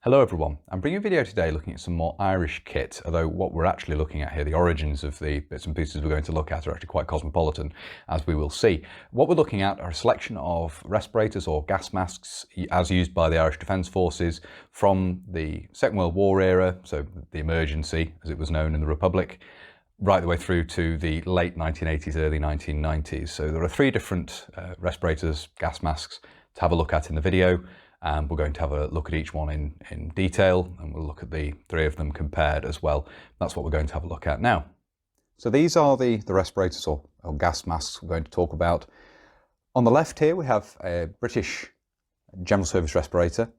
Hello everyone, I'm bringing a video today looking at some more Irish kit, although what we're actually looking at here, the origins of the bits and pieces we're going to look at are actually quite cosmopolitan, as we will see. What we're looking at are a selection of respirators or gas masks as used by the Irish Defence Forces from the Second World War era, so the emergency as it was known in the Republic, right the way through to the late 1980s, early 1990s. So there are three different respirators, gas masks to have a look at in the video. And we're going to have a look at each one in detail, and we'll look at the three of them compared as well. That's what we're going to have a look at now. So these are the respirators or gas masks we're going to talk about. On the left here we have a British General Service respirator.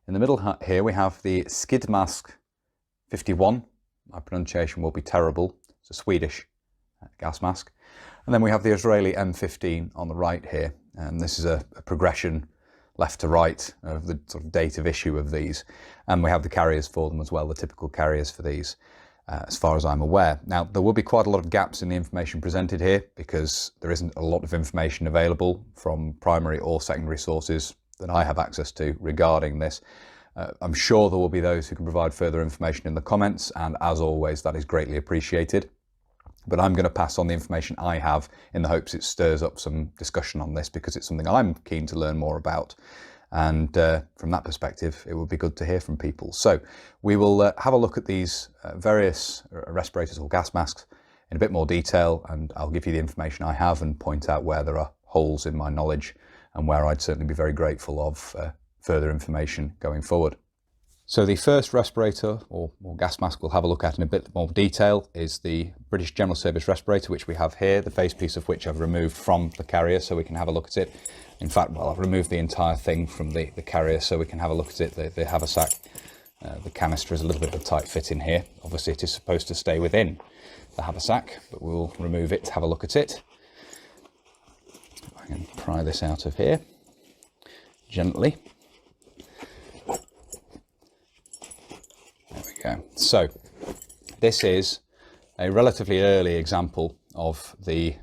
In the middle here we have the Skidmask 51. My pronunciation will be terrible. It's a Swedish gas mask. And then we have the Israeli M15 on the right here. And this is a progression left to right of the sort of date of issue of these, and we have the carriers for them as well, the typical carriers for these, as far as I'm aware. Now there will be quite a lot of gaps in the information presented here because there isn't a lot of information available from primary or secondary sources that I have access to regarding this. I'm sure there will be those who can provide further information in the comments, and as always that is greatly appreciated. But I'm going to pass on the information I have in the hopes it stirs up some discussion on this, because it's something I'm keen to learn more about. And from that perspective, it would be good to hear from people. So we will have a look at these various respirators or gas masks in a bit more detail, and I'll give you the information I have and point out where there are holes in my knowledge and where I'd certainly be very grateful of further information going forward. So the first respirator or gas mask we'll have a look at in a bit more detail is the British General Service respirator, which we have here, the facepiece of which I've removed from the carrier so we can have a look at it. In fact, well, I've removed the entire thing from the carrier so we can have a look at it. The haversack, the canister is a little bit of a tight fit in here. Obviously it is supposed to stay within the haversack, but we'll remove it to have a look at it. I can pry this out of here gently. So this is a relatively early example of the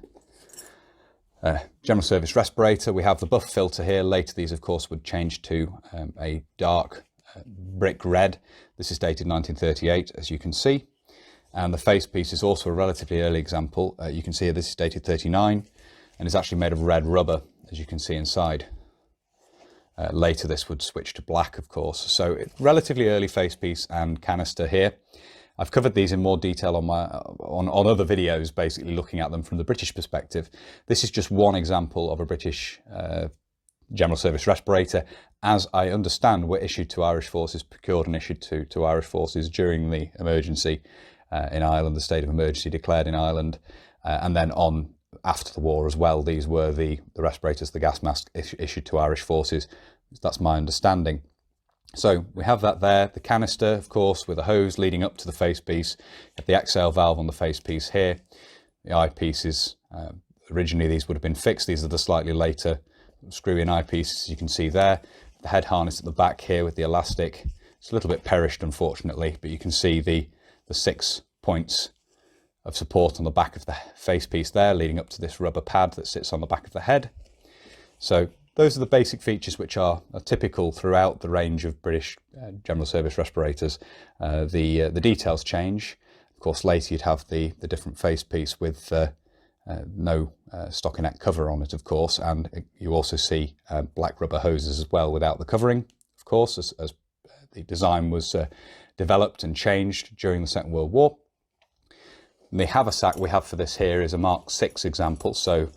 General Service respirator. We have the buff filter here. Later these of course would change to a dark brick red. This is dated 1938, as you can see, and the facepiece is also a relatively early example. You can see here this is dated 39 and is actually made of red rubber, as you can see inside. Later this would switch to black, of course. So relatively early facepiece and canister here. I've covered these in more detail on other videos, basically looking at them from the British perspective. This is just one example of a British General Service respirator. As I understand, were issued to Irish forces, procured and issued to Irish forces during the emergency in Ireland, the state of emergency declared in Ireland, and then on after the war as well. These were the respirators, the gas mask issued to Irish forces. That's my understanding. So we have that there, the canister, of course, with a hose leading up to the facepiece. You have the exhale valve on the facepiece here. The eyepieces, originally these would have been fixed. These are the slightly later screw-in eyepieces you can see there. The head harness at the back here with the elastic. It's a little bit perished, unfortunately, but you can see the 6 points of support on the back of the facepiece there, leading up to this rubber pad that sits on the back of the head. So those are the basic features which are typical throughout the range of British General Service respirators. The details change. Of course, later you'd have the different facepiece with no stockinette cover on it, of course, and you also see black rubber hoses as well without the covering, of course, as the design was developed and changed during the Second World War. The haversack we have for this here is a Mark VI example, so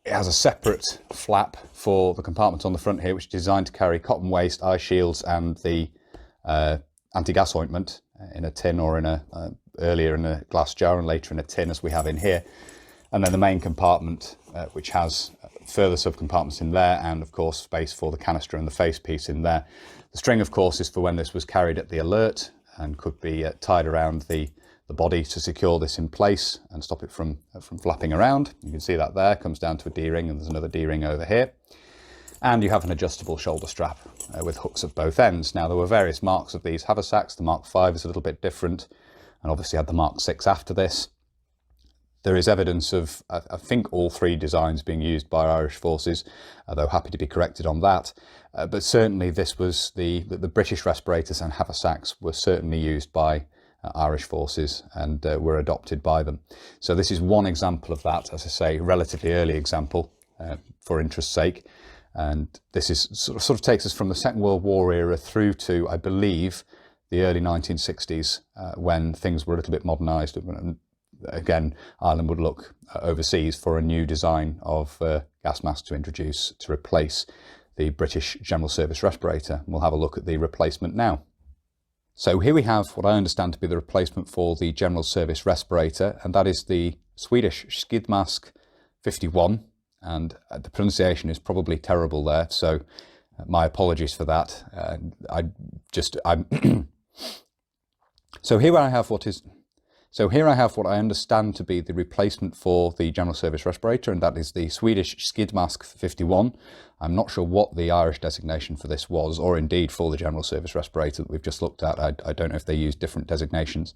it has a separate flap for the compartment on the front here, which is designed to carry cotton waste, eye shields and the anti-gas ointment in a tin or earlier in a glass jar and later in a tin, as we have in here. And then the main compartment, which has further subcompartments in there, and of course space for the canister and the facepiece in there. The string, of course, is for when this was carried at the alert and could be tied around the body to secure this in place and stop it from flapping around. You can see that there comes down to a D-ring, and there's another D-ring over here. And you have an adjustable shoulder strap with hooks at both ends. Now there were various marks of these haversacks. The Mark V is a little bit different, and obviously had the Mark VI after this. There is evidence of, I think, all three designs being used by Irish forces, though happy to be corrected on that. But certainly this was the British respirators and haversacks were certainly used by Irish forces and were adopted by them. So this is one example of that, as I say, relatively early example for interest's sake. And this is sort of takes us from the Second World War era through to, I believe, the early 1960s, when things were a little bit modernised. Again, Ireland would look overseas for a new design of gas mask to introduce to replace the British General Service respirator. We'll have a look at the replacement now. So here we have what I understand to be the replacement for the General Service respirator, and that is the Swedish Skidmask 51. And the pronunciation is probably terrible there, so my apologies for that. So here I have what I understand to be the replacement for the General Service respirator, and that is the Swedish Skidmask 51. I'm not sure what the Irish designation for this was, or indeed for the General Service respirator that we've just looked at. I don't know if they use different designations.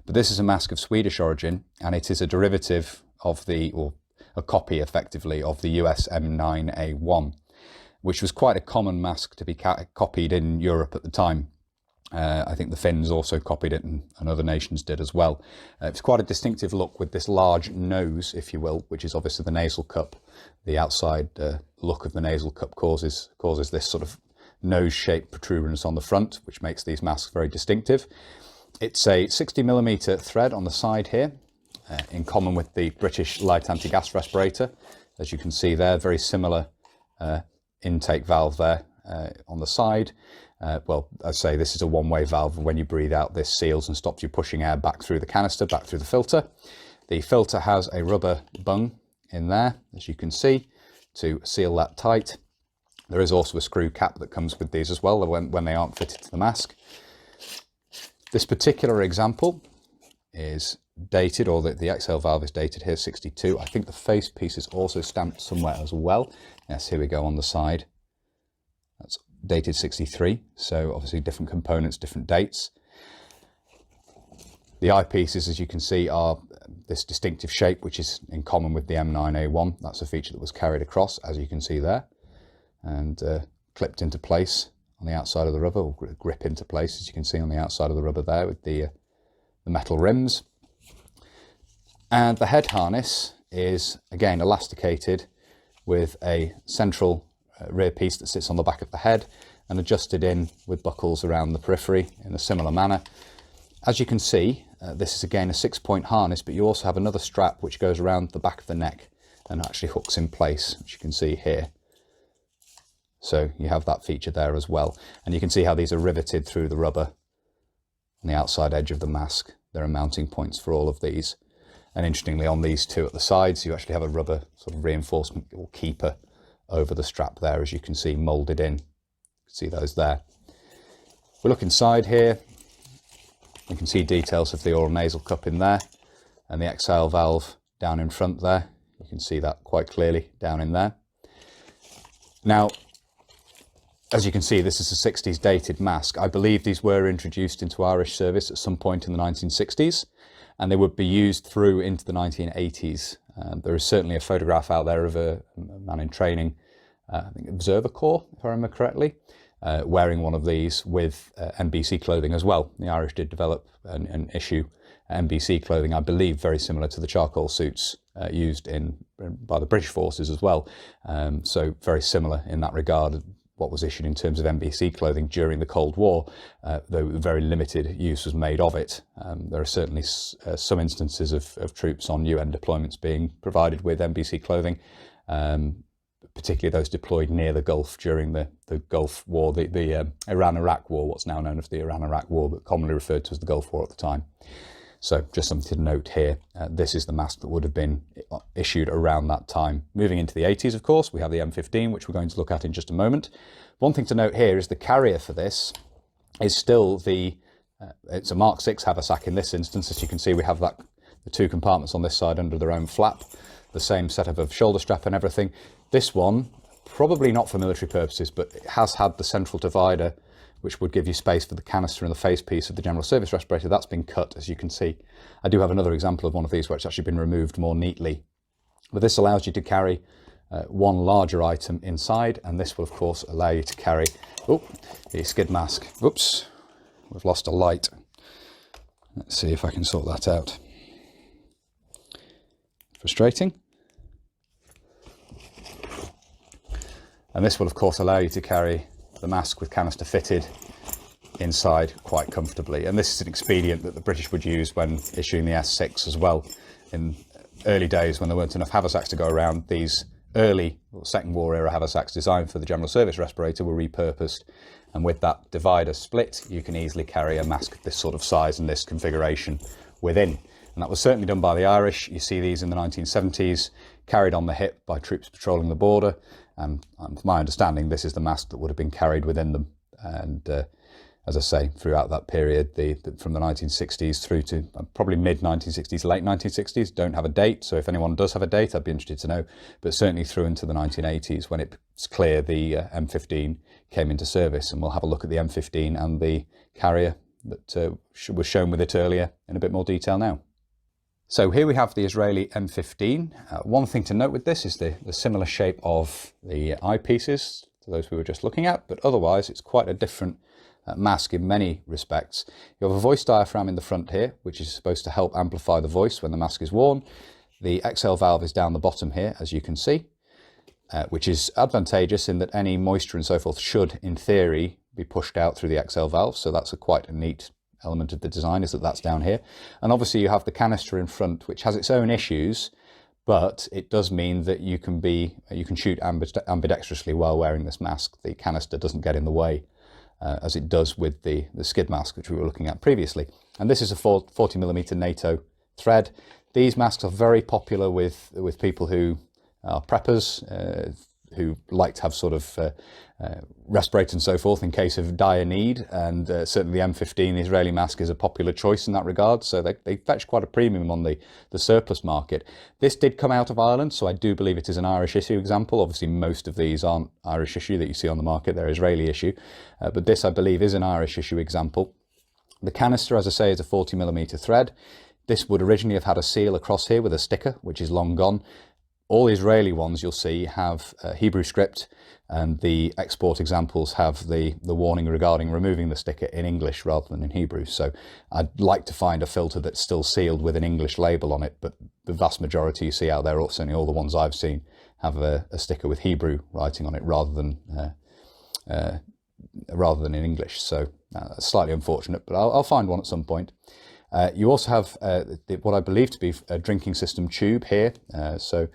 But this is a mask of Swedish origin, and it is a derivative of or a copy effectively of the US M9A1, which was quite a common mask to be copied in Europe at the time. I think the Finns also copied it, and other nations did as well. It's quite a distinctive look with this large nose, if you will, which is obviously the nasal cup. The outside look of the nasal cup causes this sort of nose-shaped protuberance on the front, which makes these masks very distinctive. It's a 60mm thread on the side here, in common with the British light anti-gas respirator. As you can see there, very similar intake valve there on the side. Well, I say this is a one-way valve. When you breathe out, this seals and stops you pushing air back through the canister, back through the filter. The filter has a rubber bung in there, as you can see, to seal that tight. There is also a screw cap that comes with these as well when they aren't fitted to the mask. This particular example is dated, or the exhale valve is dated here, 62. I think the face piece is also stamped somewhere as well. Yes, here we go on the side. That's dated 63, so obviously different components, different dates. The eyepieces, as you can see, are this distinctive shape, which is in common with the M9A1. That's a feature that was carried across, as you can see there, and clipped into place on the outside of the rubber, or grip into place, as you can see on the outside of the rubber there with the metal rims. And the head harness is again elasticated with a central rear piece that sits on the back of the head and adjusted in with buckles around the periphery in a similar manner. As you can see, this is again a 6-point harness, but you also have another strap which goes around the back of the neck and actually hooks in place, which you can see here. So you have that feature there as well. And you can see how these are riveted through the rubber on the outside edge of the mask. There are mounting points for all of these. And interestingly, on these two at the sides, you actually have a rubber sort of reinforcement or keeper over the strap there, as you can see, moulded in. You can see those there. If we look inside here, you can see details of the oral nasal cup in there and the exhale valve down in front there. You can see that quite clearly down in there. Now, as you can see, this is a 60s dated mask. I believe these were introduced into Irish service at some point in the 1960s, and they would be used through into the 1980s. There is certainly a photograph out there of a man in training, I think Observer Corps, if I remember correctly, wearing one of these with NBC clothing as well. The Irish did develop and issue NBC clothing, I believe, very similar to the charcoal suits used by the British forces as well. So very similar in that regard. What was issued in terms of NBC clothing during the Cold War, though very limited use was made of it. There are certainly some instances of troops on UN deployments being provided with NBC clothing, particularly those deployed near the Gulf during the Gulf War, the Iran-Iraq War, what's now known as the Iran-Iraq War, but commonly referred to as the Gulf War at the time. So just something to note here. This is the mask that would have been issued around that time. Moving into the 80s, of course, we have the M15, which we're going to look at in just a moment. One thing to note here is the carrier for this is still it's a Mark 6 haversack in this instance. As you can see, we have the two compartments on this side under their own flap, the same setup of shoulder strap and everything. This one, probably not for military purposes, but it has had the central divider which would give you space for the canister and the face piece of the general service respirator. That's been cut, as you can see. I do have another example of one of these where it's actually been removed more neatly. But this allows you to carry one larger item inside, and this will of course allow you to carry the skid mask. Oops, we've lost a light. Let's see if I can sort that out. Frustrating. And this will of course allow you to carry the mask with canister fitted inside quite comfortably. And this is an expedient that the British would use when issuing the S6 as well. In early days when there weren't enough haversacks to go around, these early Second War era haversacks designed for the general service respirator were repurposed. And with that divider split, you can easily carry a mask this sort of size and this configuration within. And that was certainly done by the Irish. You see these in the 1970s, carried on the hip by troops patrolling the border. And from my understanding, this is the mask that would have been carried within them. And as I say, throughout that period, from the 1960s through to probably mid-1960s, late 1960s, don't have a date. So if anyone does have a date, I'd be interested to know. But certainly through into the 1980s, when it's clear the M15 came into service. And we'll have a look at the M15 and the carrier that was shown with it earlier in a bit more detail now. So here we have the Israeli M15. One thing to note with this is the similar shape of the eyepieces to those we were just looking at, but otherwise it's quite a different mask in many respects. You have a voice diaphragm in the front here, which is supposed to help amplify the voice when the mask is worn. The exhale valve is down the bottom here, as you can see, which is advantageous in that any moisture and so forth should, in theory, be pushed out through the exhale valve. So that's quite a neat element of the design, is that that's down here. And obviously you have the canister in front, which has its own issues, but it does mean that you can shoot ambidextrously while wearing this mask. The canister doesn't get in the way, as it does with the skid mask, which we were looking at previously. And this is a 40mm NATO thread. These masks are very popular with people who are preppers, who like to have sort of respirator and so forth in case of dire need, and certainly the M15, the Israeli mask, is a popular choice in that regard, so they fetch quite a premium on the surplus market. This did come out of Ireland, so I do believe it is an Irish issue example. Obviously most of these aren't Irish issue that you see on the market, they're Israeli issue, but this I believe is an Irish issue example. The canister, as I say, is a 40mm thread. This would originally have had a seal across here with a sticker, which is long gone. All the Israeli ones you'll see have Hebrew script, and the export examples have the warning regarding removing the sticker in English rather than in Hebrew. So I'd like to find a filter that's still sealed with an English label on it, but the vast majority you see out there, or certainly all the ones I've seen, have a sticker with Hebrew writing on it rather than in English. So that's slightly unfortunate, but I'll find one at some point. You also have what I believe to be a drinking system tube here. So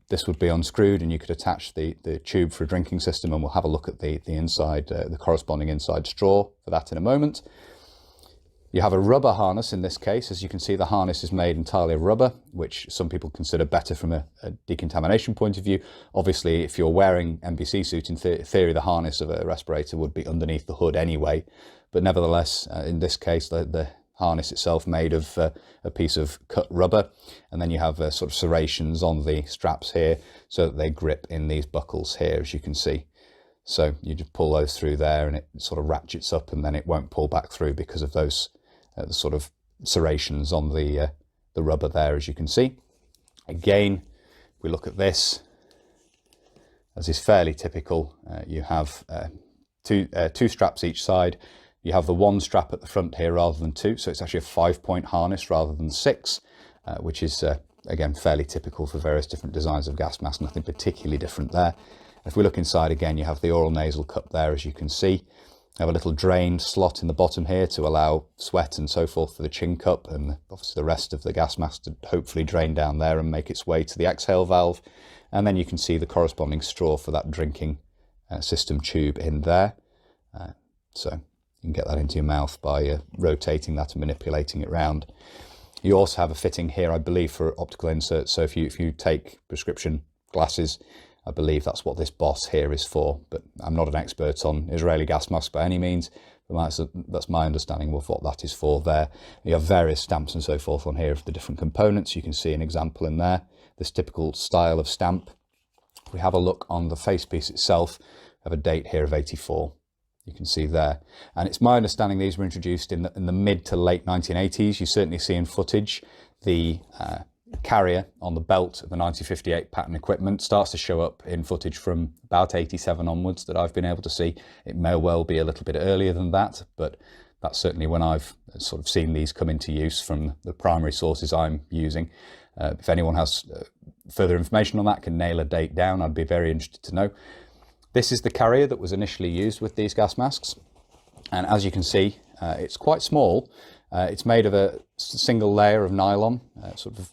this would be unscrewed and you could attach the tube for a drinking system, and we'll have a look at the inside, the corresponding inside straw for that in a moment. You have a rubber harness in this case. As you can see, the harness is made entirely of rubber, which some people consider better from a decontamination point of view. Obviously, if you're wearing NBC suit, in theory, the harness of a respirator would be underneath the hood anyway. But nevertheless, in this case, the harness itself made of a piece of cut rubber, and then you have sort of serrations on the straps here so that they grip in these buckles here, as you can see. So you just pull those through there and it sort of ratchets up, and then it won't pull back through because of those the sort of serrations on the rubber there, as you can see. Again, if we look at this, as is fairly typical, you have two straps each side. You have the one strap at the front here rather than two, so it's actually a 5-point harness rather than 6, which is, again, fairly typical for various different designs of gas masks, nothing particularly different there. If we look inside again, you have the oral nasal cup there, as you can see. You have a little drain slot in the bottom here to allow sweat and so forth for the chin cup, and obviously the rest of the gas mask to hopefully drain down there and make its way to the exhale valve. And then you can see the corresponding straw for that drinking system tube in there. So you can get that into your mouth by rotating that and manipulating it round. You also have a fitting here, I believe, for optical inserts. So if you take prescription glasses, I believe that's what this boss here is for. But I'm not an expert on Israeli gas masks by any means. But that's my understanding of what that is for there. You have various stamps and so forth on here of the different components. You can see an example in there, this typical style of stamp. If we have a look on the facepiece itself, we have a date here of 84. you can see there. And it's my understanding these were introduced in the mid to late 1980s. You certainly see in footage the carrier on the belt of the 1958 pattern equipment starts to show up in footage from about 87 onwards that I've been able to see. It may well be a little bit earlier than that, but that's certainly when I've sort of seen these come into use from the primary sources I'm using. If anyone has further information on that, can nail a date down, I'd be very interested to know. This is the carrier that was initially used with these gas masks. And as you can see, it's quite small. It's made of a single layer of nylon, sort of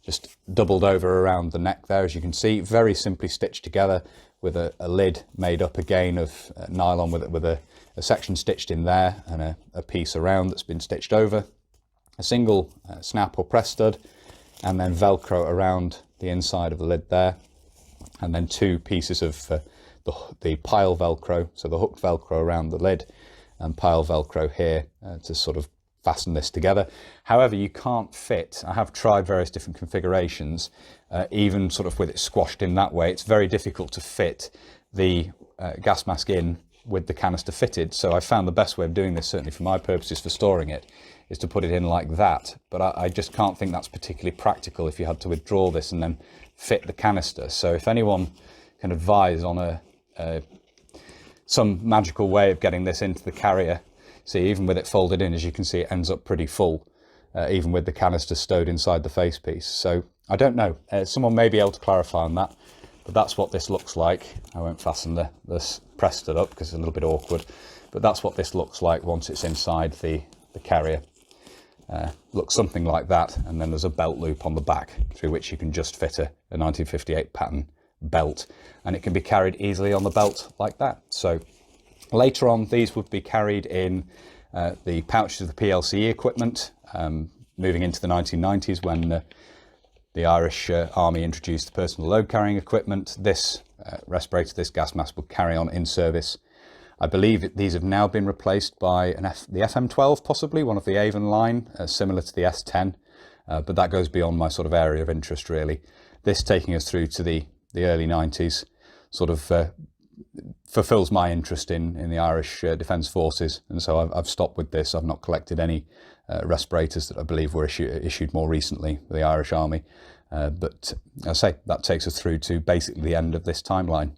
just doubled over around the neck there, as you can see, very simply stitched together with a lid made up again of nylon with a section stitched in there and a piece around that's been stitched over, a single snap or press stud, and then Velcro around the inside of the lid there, and then two pieces of the pile Velcro, so the hooked Velcro around the lid and pile Velcro here to sort of fasten this together. However, you can't fit, I have tried various different configurations, even sort of with it squashed in that way, it's very difficult to fit the gas mask in with the canister fitted. So I found the best way of doing this, certainly for my purposes for storing it, is to put it in like that. But I just can't think that's particularly practical if you had to withdraw this and then fit the canister. So if anyone can advise on some magical way of getting this into the carrier, see, even with it folded in, as you can see, it ends up pretty full, even with the canister stowed inside the face piece. So I don't know, someone may be able to clarify on that, but that's what this looks like. I won't fasten this press stud up because it's a little bit awkward, but that's what this looks like once it's inside the carrier. Looks something like that, and then there's a belt loop on the back through which you can just fit a 1958 pattern belt, and it can be carried easily on the belt like that. So later on, these would be carried in the pouches of the PLCE equipment, moving into the 1990s when the Irish Army introduced the personal load carrying equipment. This respirator, this gas mask, would carry on in service. I believe these have now been replaced by the FM12, possibly, one of the Avon line, similar to the S10, but that goes beyond my sort of area of interest, really. This taking us through to the early 90s, sort of fulfills my interest in the Irish Defence Forces, and so I've stopped with this. I've not collected any respirators that I believe were issued more recently by the Irish Army, but as I say, that takes us through to basically the end of this timeline.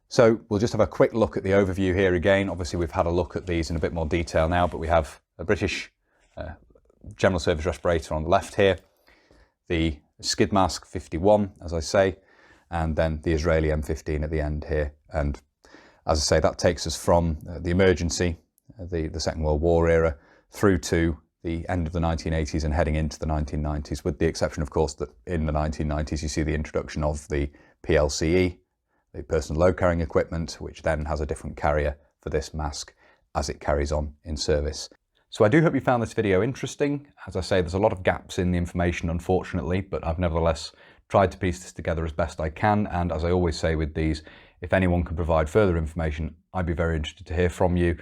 So we'll just have a quick look at the overview here again. Obviously we've had a look at these in a bit more detail now, but we have a British General Service respirator on the left here, the Skid Mask 51, as I say, and then the Israeli M15 at the end here. And as I say, that takes us from the emergency, the Second World War era, through to the end of the 1980s and heading into the 1990s, with the exception, of course, that in the 1990s you see the introduction of the PLCE, the personal load carrying equipment, which then has a different carrier for this mask as it carries on in service. So I do hope you found this video interesting. As I say, there's a lot of gaps in the information, unfortunately, but I've nevertheless tried to piece this together as best I can. And as I always say with these, if anyone can provide further information, I'd be very interested to hear from you.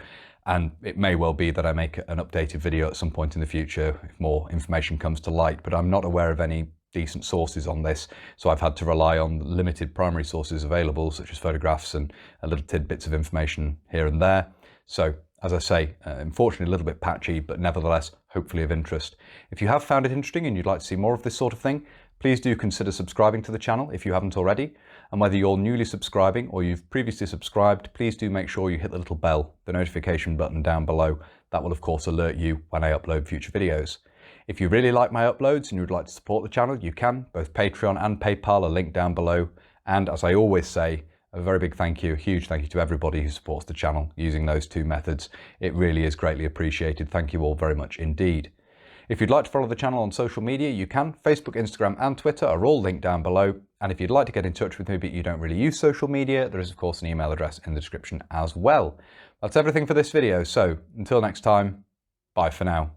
And it may well be that I make an updated video at some point in the future if more information comes to light, but I'm not aware of any decent sources on this, so I've had to rely on limited primary sources available, such as photographs and a little tidbits of information here and there. So as I say, unfortunately a little bit patchy, but nevertheless hopefully of interest. If you have found it interesting and you'd like to see more of this sort of thing, please do consider subscribing to the channel if you haven't already. And whether you're newly subscribing or you've previously subscribed, please do make sure you hit the little bell, the notification button down below. That will of course alert you when I upload future videos. If you really like my uploads and you would like to support the channel, you can. Both Patreon and PayPal are linked down below. And as I always say, a very big thank you, a huge thank you to everybody who supports the channel using those two methods. It really is greatly appreciated. Thank you all very much indeed. If you'd like to follow the channel on social media, you can. Facebook, Instagram and Twitter are all linked down below. And if you'd like to get in touch with me but you don't really use social media, there is of course an email address in the description as well. That's everything for this video. So until next time, bye for now.